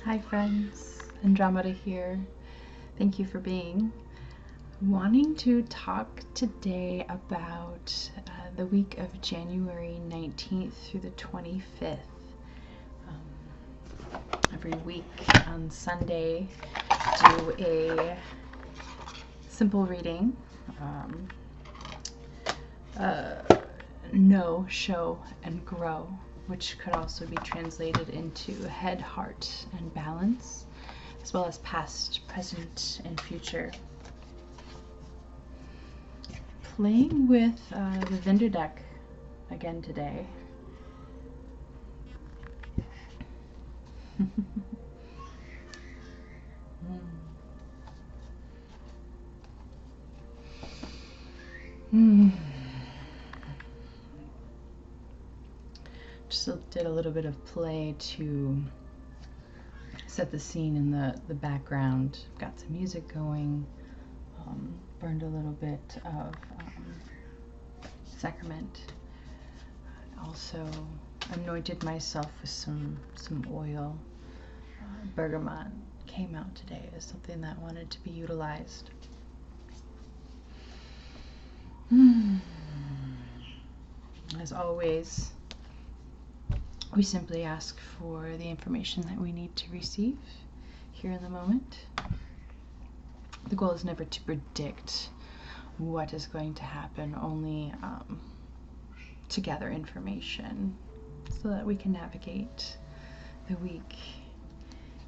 Hi friends, Andromeda here. Thank you for being. Wanting to talk today about the week of January 19th through the 25th. Every week on Sunday, do a simple reading. Know, show, and grow, which could also be translated into head, heart, and balance, as well as past, present, and future. Playing with the Vindur deck again today. Just did a little bit of play to set the scene in the background. Got some music going, burned a little bit of sacrament. Also anointed myself with some oil. Bergamot came out today as something that wanted to be utilized. As always, we simply ask for the information that we need to receive here in the moment. The goal is never to predict what is going to happen, only to gather information so that we can navigate the week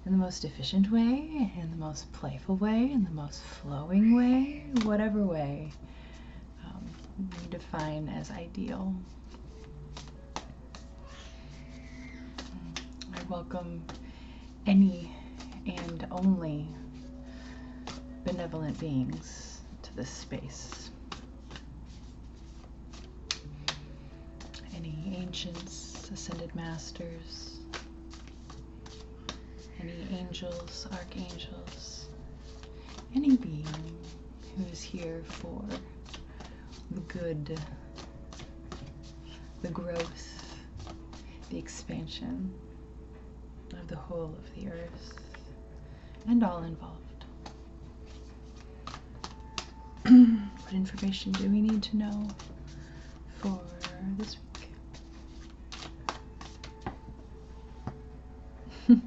in the most efficient way, in the most playful way, in the most flowing way, whatever way we define as ideal. I welcome any and only benevolent beings to this space. Any ancients, ascended masters, any angels, archangels, any being who is here for the good, the growth, the expansion of the whole of the earth and all involved. What information do we need to know for this week?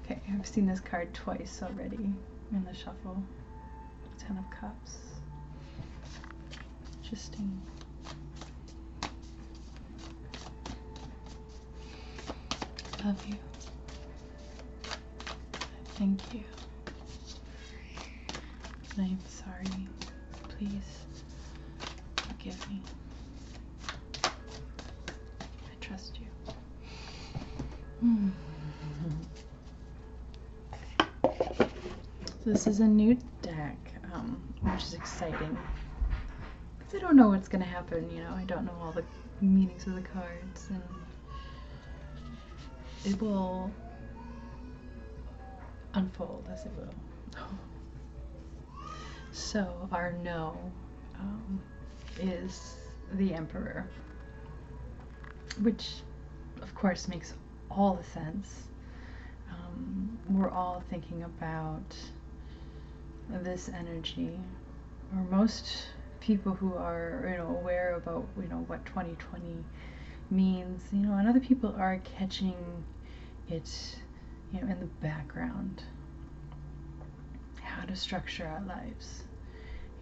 Okay, I've seen this card twice already in the shuffle. 10 of Cups. Interesting. Love you. Thank you. I am sorry. Please forgive me. I trust you. So this is a new deck, which is exciting. Because I don't know what's going to happen, you know. I don't know all the meanings of the cards, and it will unfold as it will. So our no is the Emperor, which of course makes all the sense. We're all thinking about this energy, or most people who are, you know, aware about, you know, what 2020 means, you know, and other people are catching it, you know, in the background. How to structure our lives.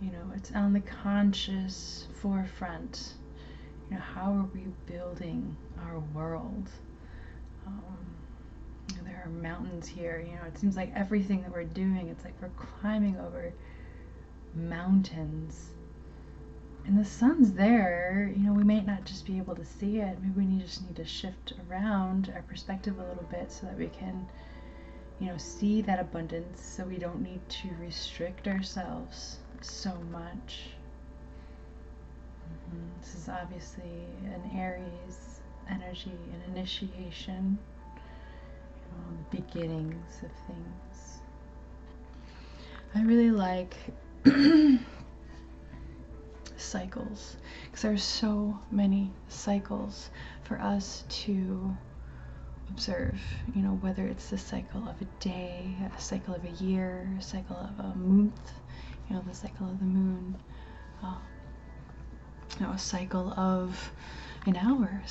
You know, it's on the conscious forefront. You know, how are we building our world? There are mountains here. You know, it seems like everything that we're doing, it's like we're climbing over mountains. And the sun's there. You know, we might not just be able to see it. Maybe we just need to shift around our perspective a little bit so that we can, you know, see that abundance, so we don't need to restrict ourselves so much. This is obviously an Aries energy, an initiation, the beginnings of things. I really like cycles, because there's so many cycles for us to observe, whether it's the cycle of a day, a cycle of a year, a cycle of a month, the cycle of the moon, uh, a cycle of an hour,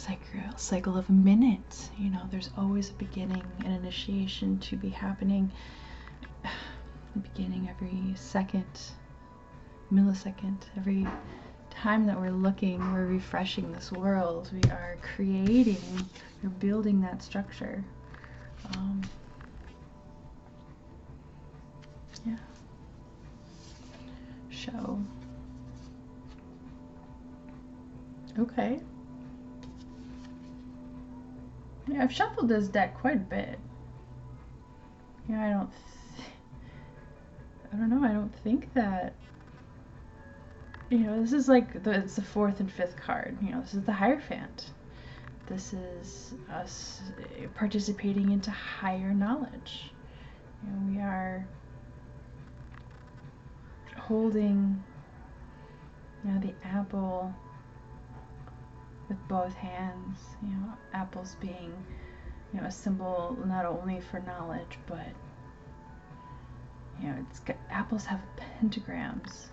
cycle of a minute. There's always a beginning, an initiation to be happening, beginning every second, millisecond, every time that we're looking, we're refreshing this world, we are creating, we're building that structure. Yeah. Show. Okay. Yeah, I've shuffled this deck quite a bit. Yeah, I don't know, I don't think that, this is like, it's the fourth and fifth card. This is the Hierophant. This is us participating into higher knowledge. We are holding, the apple with both hands. Apples being, a symbol not only for knowledge, but apples have pentagrams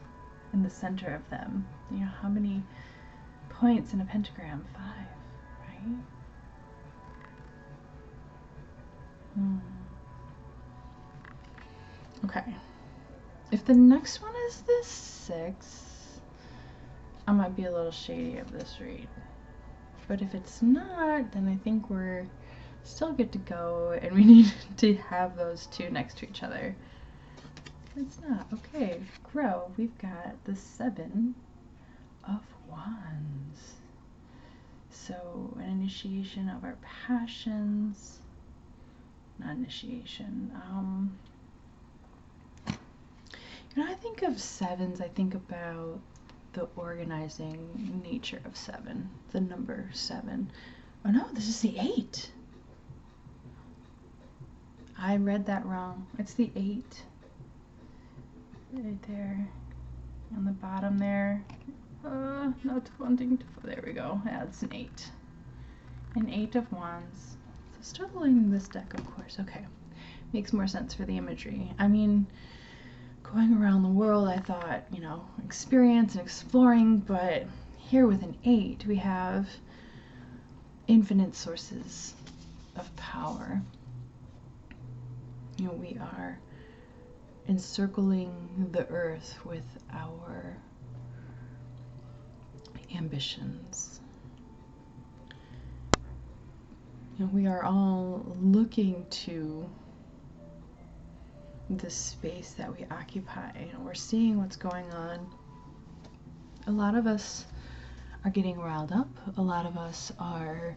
in the center of them. How many points in a pentagram? 5, right? Okay. If the next one is this 6, I might be a little shady of this read. But if it's not, then I think we're still good to go, and we need to have those two next to each other. It's not. Okay, grow. We've got the 7 of Wands. So, an initiation of our passions. Not initiation. I think of 7s, I think about the organizing nature of 7, the number 7. Oh no, this is the 8. I read that wrong. It's the 8. Right there. On the bottom there. Not wanting to... There we go. Yeah, it's an 8. An 8 of Wands. So start learning this deck, of course. Okay. Makes more sense for the imagery. I mean, going around the world, I thought, experience and exploring, but here with an 8, we have infinite sources of power. We are encircling the earth with our ambitions. We are all looking to this space that we occupy. We're seeing what's going on. A lot of us are getting riled up. A lot of us are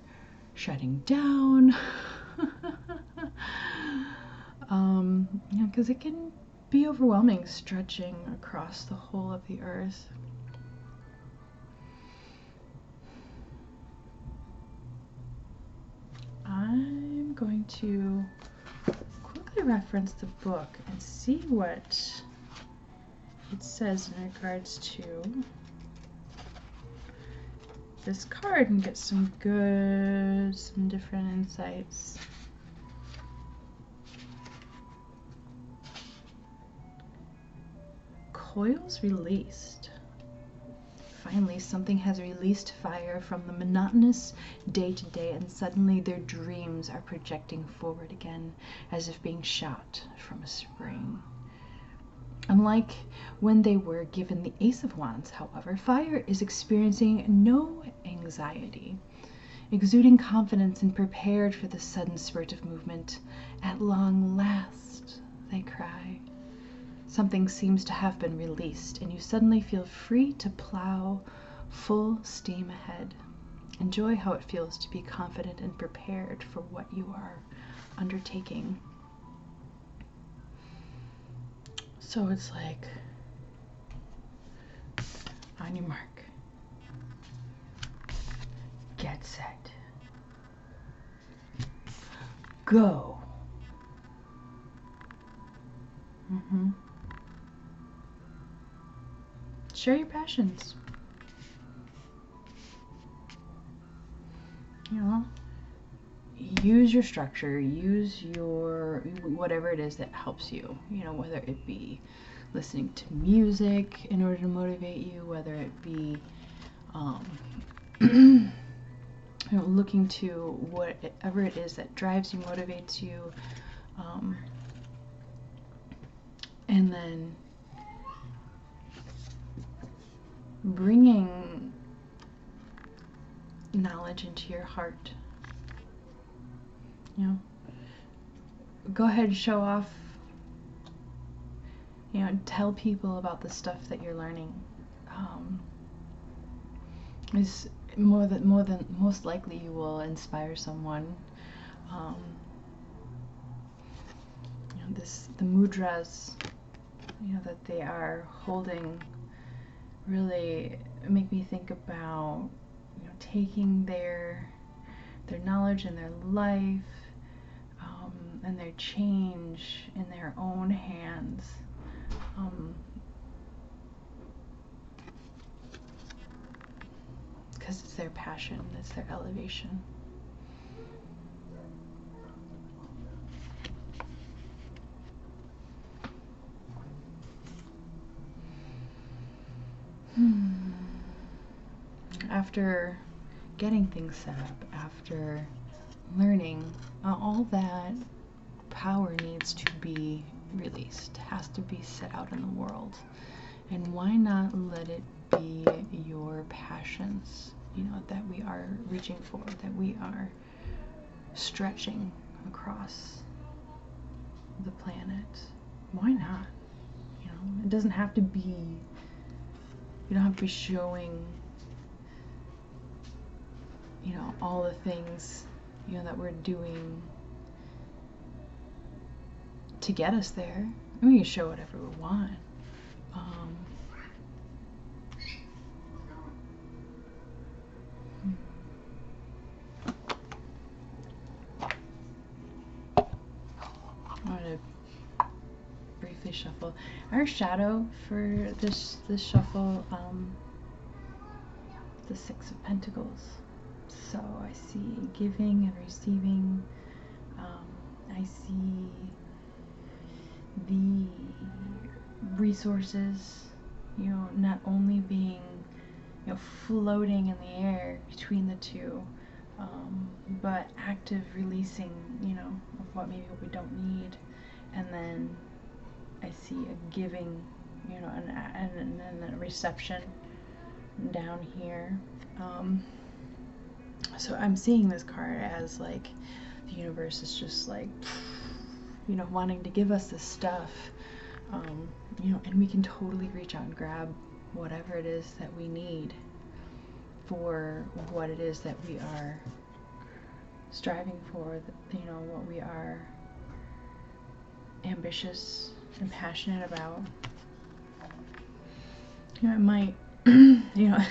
shutting down. Because it can be overwhelming stretching across the whole of the earth. I'm going to quickly reference the book and see what it says in regards to this card and get some different insights. Coils released. Finally, something has released fire from the monotonous day-to-day, and suddenly their dreams are projecting forward again, as if being shot from a spring. Unlike when they were given the Ace of Wands, however, fire is experiencing no anxiety, exuding confidence and prepared for the sudden spurt of movement. At long last, they cry. Something seems to have been released, and you suddenly feel free to plow full steam ahead. Enjoy how it feels to be confident and prepared for what you are undertaking. So it's like, on your mark, get set, go. Share your passions. use your structure, use your whatever it is that helps you, you know, whether it be listening to music in order to motivate you, whether it be you know, looking to whatever it is that drives you, motivates you, and then bringing knowledge into your heart. You know, go ahead and show off, you know, tell people about the stuff that you're learning. Is more than most likely you will inspire someone. You know, the mudras, you know, that they are holding really make me think about, you know, taking their knowledge and their life and their change in their own hands. Because it's their passion, it's their elevation. After getting things set up, after learning, all that power needs to be released, has to be set out in the world. And why not let it be your passions, you know, that we are reaching for, that we are stretching across the planet? Why not? You know, it doesn't have to be, you don't have to be showing, you know, all the things, you know, that we're doing to get us there. And we can show whatever we want. I'm gonna briefly shuffle. Our shadow for this shuffle, the Six of Pentacles. So I see giving and receiving. I see the resources, you know, not only being, you know, floating in the air between the two, but active releasing, you know, of what we don't need. And then I see a giving, you know, and then a reception down here. So I'm seeing this card as like the universe is just like, you know, wanting to give us this stuff, you know, and we can totally reach out and grab whatever it is that we need for what it is that we are striving for, you know, what we are ambitious and passionate about. You know, it might, you know,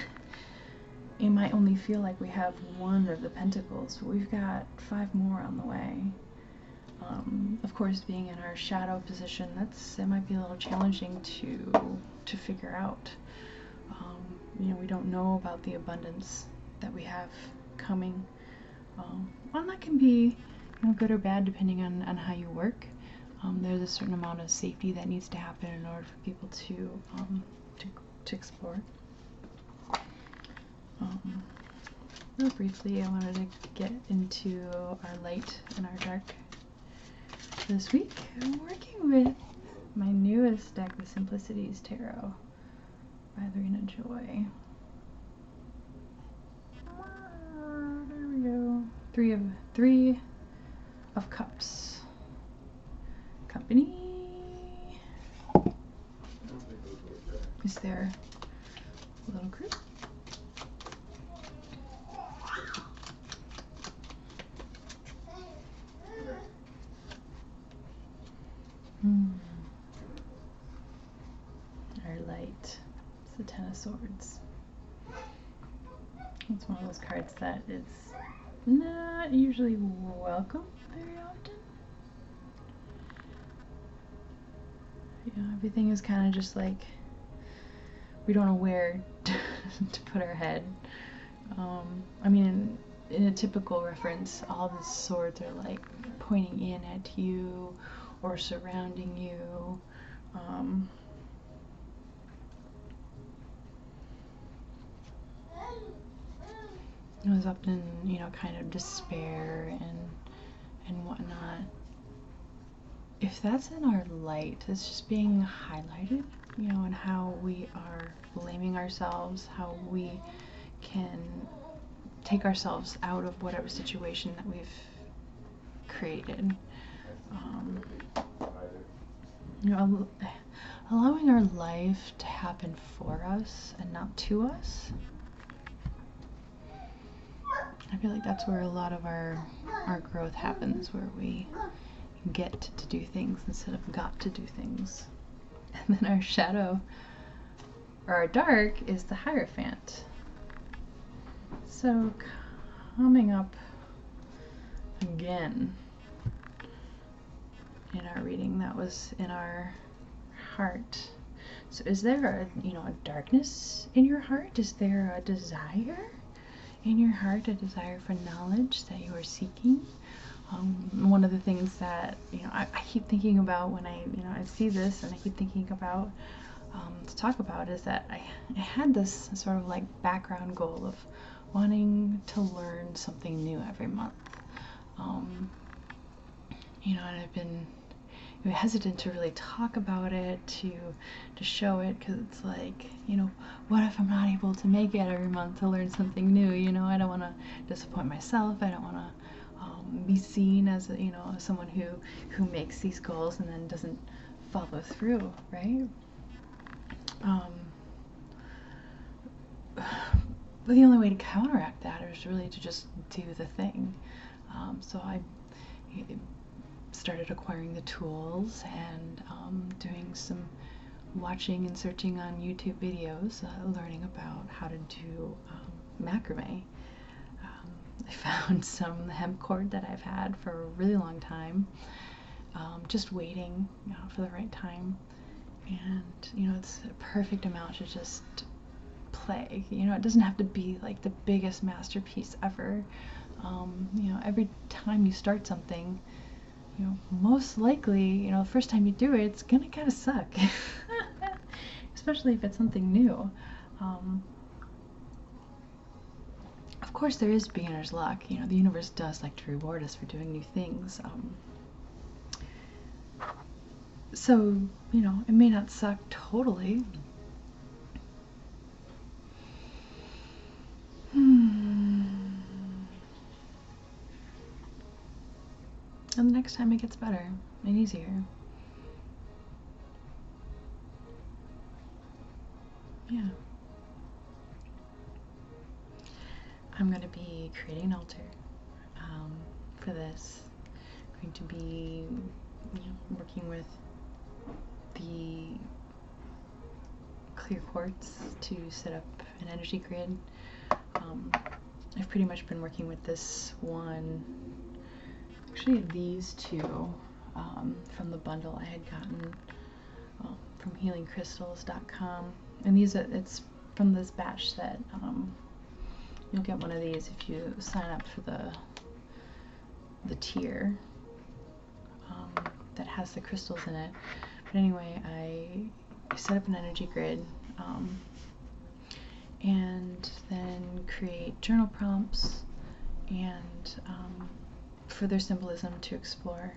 it might only feel like we have one of the pentacles, but we've got 5 more on the way. Of course, being in our shadow position, it might be a little challenging to figure out. You know, we don't know about the abundance that we have coming. And that can be, you know, good or bad depending on how you work. There's a certain amount of safety that needs to happen in order for people to explore. Real briefly, I wanted to get into our light and our dark this week. I'm working with my newest deck, the Simplicities Tarot by Lorena Joy. There we go. Three of Cups. Company. Is there a little group? Our light. It's the Ten of Swords. It's one of those cards that is not usually welcome very often. You know, everything is kind of just like, we don't know where to put our head. I mean, in a typical reference, all the swords are like pointing in at you or surrounding you. It was often, you know, kind of despair and whatnot. If that's in our light, it's just being highlighted, you know, and how we are blaming ourselves, how we can take ourselves out of whatever situation that we've created. You know, allowing our life to happen for us and not to us. I feel like that's where a lot of our growth happens, where we get to do things instead of got to do things. And then our shadow, or our dark, is the Hierophant. So coming up again in our reading, that was in our heart. So is there a, you know, a darkness in your heart? Is there a desire in your heart, a desire for knowledge that you are seeking? One of the things that, you know, I keep thinking about when I see this, and I keep thinking about to talk about, is that I had this sort of like background goal of wanting to learn something new every month. You know, and I've been hesitant to really talk about it, to show it, because it's like, you know, what if I'm not able to make it every month to learn something new? You know, I don't want to disappoint myself. I don't want to be seen as a, you know, someone who makes these goals and then doesn't follow through, right? But the only way to counteract that is really to just do the thing. So I started acquiring the tools and doing some watching and searching on YouTube videos, learning about how to do macrame. I found some hemp cord that I've had for a really long time, just waiting for the right time. And, you know, it's a perfect amount to just play. You know, it doesn't have to be like the biggest masterpiece ever. You know, every time you start something, you know, most likely, you know, the first time you do it, it's gonna kind of suck. Especially if it's something new. Of course, there is beginner's luck. You know, the universe does like to reward us for doing new things. So, you know, it may not suck totally. And the next time it gets better and easier. Yeah. I'm going to be creating an altar for this. I'm going to be, you know, working with the clear quartz to set up an energy grid. I've pretty much been working with this one, actually these two, from the bundle I had gotten from healingcrystals.com, and these are, it's from this batch that you'll get one of these if you sign up for the tier that has the crystals in it. But anyway, I set up an energy grid and then create journal prompts and further symbolism to explore.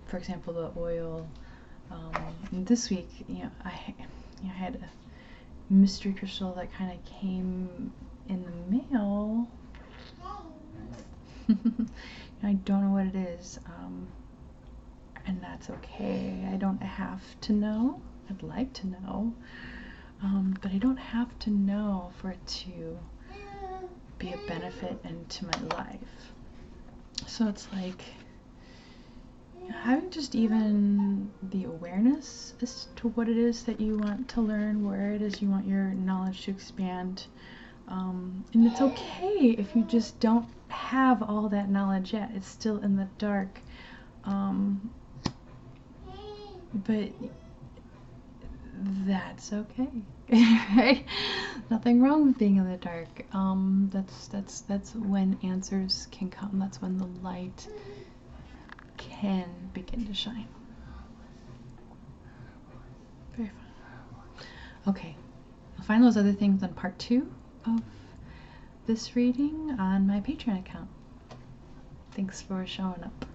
For example, the oil. This week, you know, I had a mystery crystal that kind of came in the mail. I don't know what it is, and that's okay. I don't have to know. I'd like to know, but I don't have to know for it to be a benefit into my life. So it's like having just even the awareness as to what it is that you want to learn, where it is you want your knowledge to expand. And it's okay if you just don't have all that knowledge yet. It's still in the dark. But that's okay. Right? Nothing wrong with being in the dark. That's when answers can come. That's when the light can begin to shine. Very fun. Okay, I'll find those other things on part 2 of this reading on my Patreon account. Thanks for showing up.